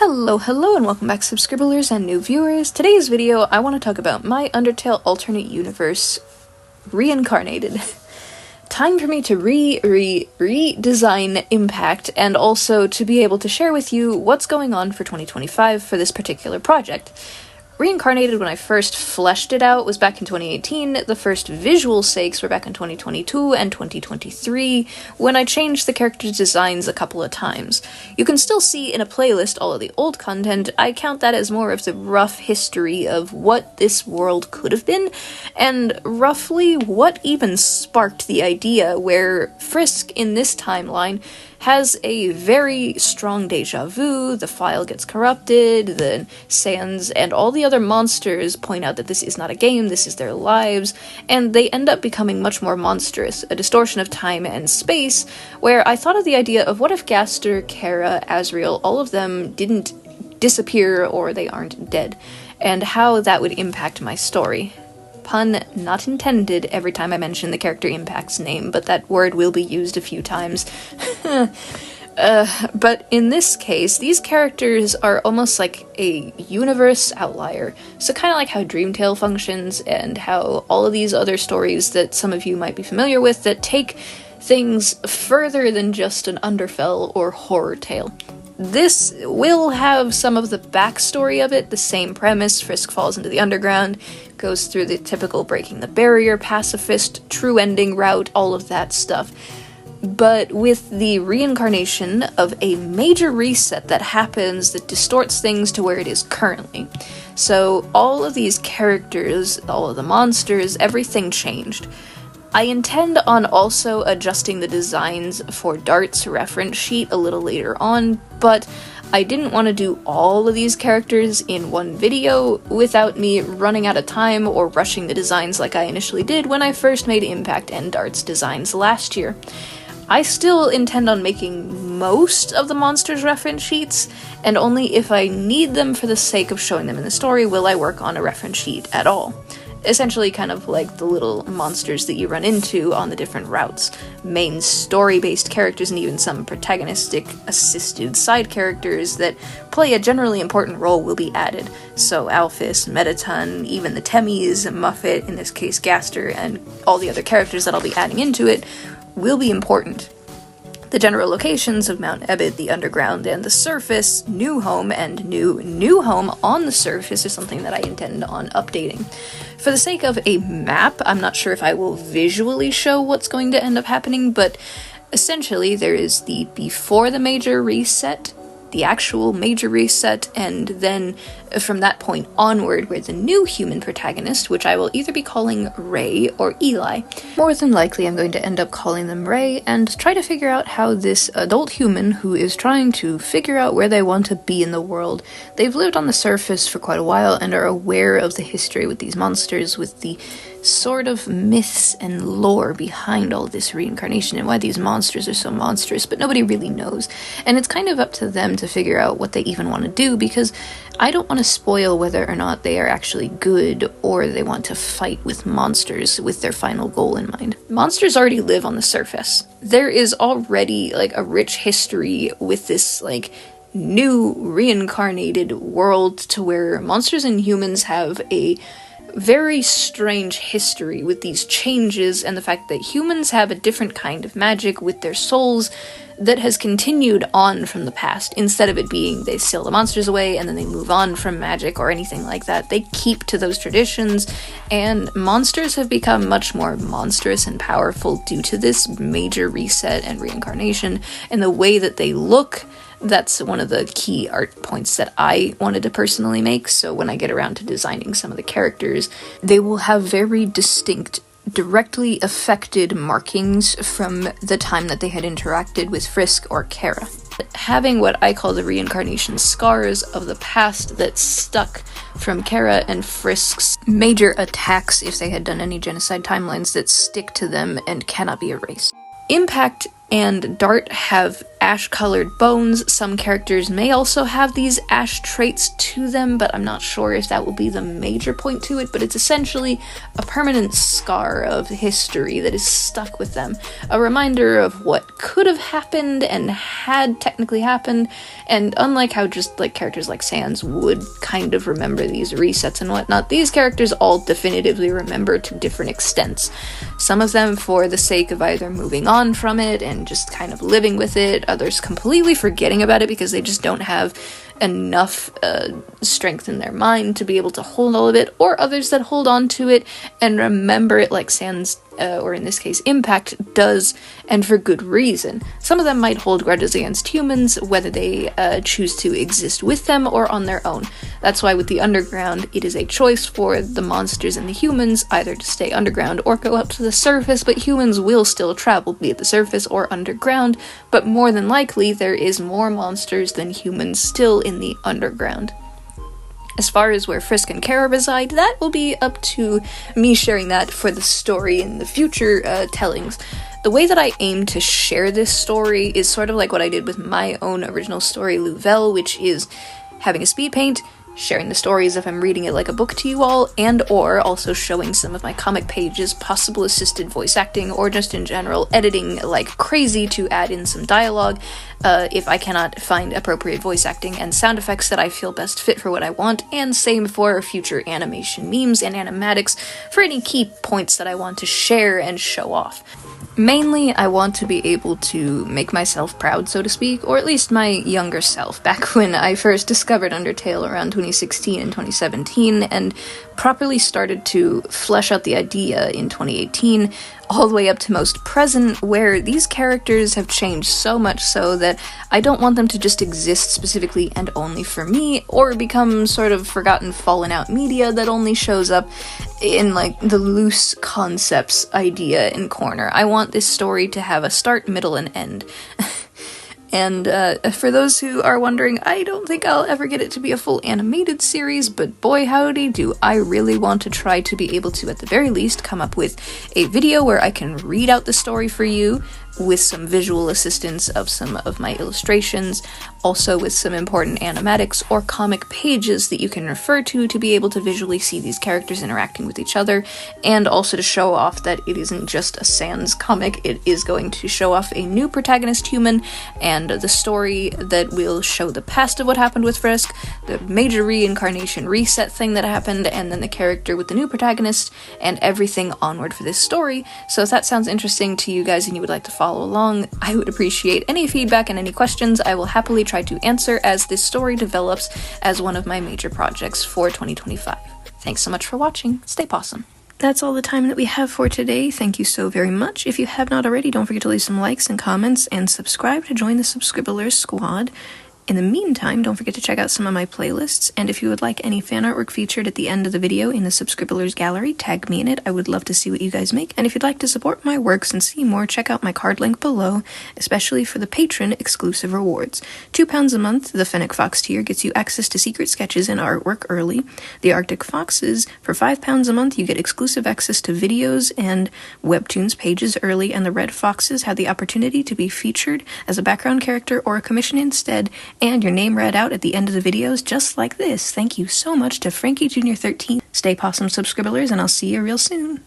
Hello, and welcome back, subscribers and new viewers. Today's video, I want to talk about my Undertale alternate universe, Reincarnated. Time for me to redesign Impact, and also to be able to share with you what's going on for 2025 for this particular project. Reincarnated, when I first fleshed it out, was back in 2018. The first visual sakes were back in 2022 and 2023, when I changed the characters' designs a couple of times. You can still see in a playlist all of the old content. I count that as more of the rough history of what this world could have been, and roughly what even sparked the idea where Frisk in this timeline has a very strong deja vu, the file gets corrupted, the Sans and all the other monsters point out that this is not a game, this is their lives, and they end up becoming much more monstrous, a distortion of time and space, where I thought of the idea of what if Gaster, Kara, Asriel, all of them didn't disappear or they aren't dead, and how that would impact my story. Pun not intended every time I mention the character Impact's name, but that word will be used a few times. But in this case, these characters are almost like a universe outlier. So kind of like how Dreamtale functions, and how all of these other stories that some of you might be familiar with that take things further than just an Undertale or horror tale. This will have some of the backstory of it, the same premise. Frisk falls into the underground, goes through the typical breaking the barrier, pacifist, true ending route, all of that stuff. But with the reincarnation of a major reset that happens that distorts things to where it is currently. So all of these characters, all of the monsters, everything changed. I intend on also adjusting the designs for Dart's reference sheet a little later on, but I didn't want to do all of these characters in one video without me running out of time or rushing the designs like I initially did when I first made Impact and Dart's designs last year. I still intend on making most of the monsters' reference sheets, and only if I need them for the sake of showing them in the story will I work on a reference sheet at all. Essentially kind of like the little monsters that you run into on the different routes. Main story-based characters and even some protagonistic assisted side characters that play a generally important role will be added. So Alphys, Mettaton, even the Temmies, Muffet, in this case Gaster, and all the other characters that I'll be adding into it will be important. The general locations of Mount Ebit, the underground, and the surface, New Home, and New Home on the surface is something that I intend on updating. For the sake of a map, I'm not sure if I will visually show what's going to end up happening, but essentially there is the before the major reset, the actual major reset, and then from that point onward we're the new human protagonist, which I will either be calling Ray or Eli. More than likely I'm going to end up calling them Ray, and try to figure out how this adult human who is trying to figure out where they want to be in the world. They've lived on the surface for quite a while and are aware of the history with these monsters, with the sort of myths and lore behind all this reincarnation and why these monsters are so monstrous, but nobody really knows. And it's kind of up to them to figure out what they even want to do, because I don't want to spoil whether or not they are actually good or they want to fight with monsters with their final goal in mind. Monsters already live on the surface. There is already like a rich history with this like new reincarnated world to where monsters and humans have a very strange history with these changes, and the fact that humans have a different kind of magic with their souls that has continued on from the past. Instead of it being they steal the monsters away and then they move on from magic or anything like that, they keep to those traditions, and monsters have become much more monstrous and powerful due to this major reset and reincarnation, and the way that they look. That's one of the key art points that I wanted to personally make, so when I get around to designing some of the characters, they will have very distinct, directly affected markings from the time that they had interacted with Frisk or Kara. Having what I call the reincarnation scars of the past that stuck from Kara and Frisk's major attacks if they had done any genocide timelines that stick to them and cannot be erased. Impact and Dart have ash-colored bones. Some characters may also have these ash traits to them, but I'm not sure if that will be the major point to it, but it's essentially a permanent scar of history that is stuck with them. A reminder of what could have happened and had technically happened, and unlike how just like characters like Sans would kind of remember these resets and whatnot, these characters all definitively remember to different extents. Some of them for the sake of either moving on from it and just kind of living with it, others completely forgetting about it because they just don't have enough strength in their mind to be able to hold all of it, or others that hold on to it and remember it like Sans, or in this case Impact, does, and for good reason. Some of them might hold grudges against humans, whether they choose to exist with them or on their own. That's why with the underground, it is a choice for the monsters and the humans either to stay underground or go up to the surface, but humans will still travel, be it the surface or underground, but more than likely there is more monsters than humans still in the underground. As far as where Frisk and Kara reside, that will be up to me sharing that for the story in the future tellings. The way that I aim to share this story is sort of like what I did with my own original story, Louvel, which is having a speed paint, sharing the story as if I'm reading it like a book to you all, and or also showing some of my comic pages, possible assisted voice acting, or just in general editing like crazy to add in some dialogue if I cannot find appropriate voice acting and sound effects that I feel best fit for what I want, and same for future animation memes and animatics for any key points that I want to share and show off. Mainly, I want to be able to make myself proud, so to speak, or at least my younger self, back when I first discovered Undertale around 2016 and 2017, and properly started to flesh out the idea in 2018, all the way up to most present, where these characters have changed so much so that I don't want them to just exist specifically and only for me, or become sort of forgotten, fallen out media that only shows up in like the loose concepts idea in corner. I want this story to have a start, middle, and end. And for those who are wondering, I don't think I'll ever get it to be a full animated series, but boy howdy do I really want to try to be able to, at the very least, come up with a video where I can read out the story for you, with some visual assistance of some of my illustrations, also with some important animatics or comic pages that you can refer to be able to visually see these characters interacting with each other, and also to show off that it isn't just a Sans comic, it is going to show off a new protagonist human, and the story that will show the past of what happened with Frisk, the major reincarnation reset thing that happened, and then the character with the new protagonist, and everything onward for this story. So if that sounds interesting to you guys and you would like to follow along, I would appreciate any feedback and any questions. I will happily try to answer as this story develops as one of my major projects for 2025. Thanks so much for watching. Stay possum. That's all the time that we have for today. Thank you so very much. If you have not already, don't forget to leave some likes and comments and subscribe to join the Subscribblers squad. In the meantime, don't forget to check out some of my playlists, and if you would like any fan artwork featured at the end of the video in the Subscribblers gallery, tag me in it. I would love to see what you guys make, and if you'd like to support my works and see more, check out my card link below, especially for the patron exclusive rewards. £2 a month, the Fennec Fox tier gets you access to secret sketches and artwork early. The Arctic Foxes, for £5 a month, you get exclusive access to videos and webtoons pages early, and the Red Foxes have the opportunity to be featured as a background character or a commission instead, and your name read out at the end of the videos just like this. Thank you so much to Frankie Jr. 13. Stay possum, Subscribblers, and I'll see you real soon.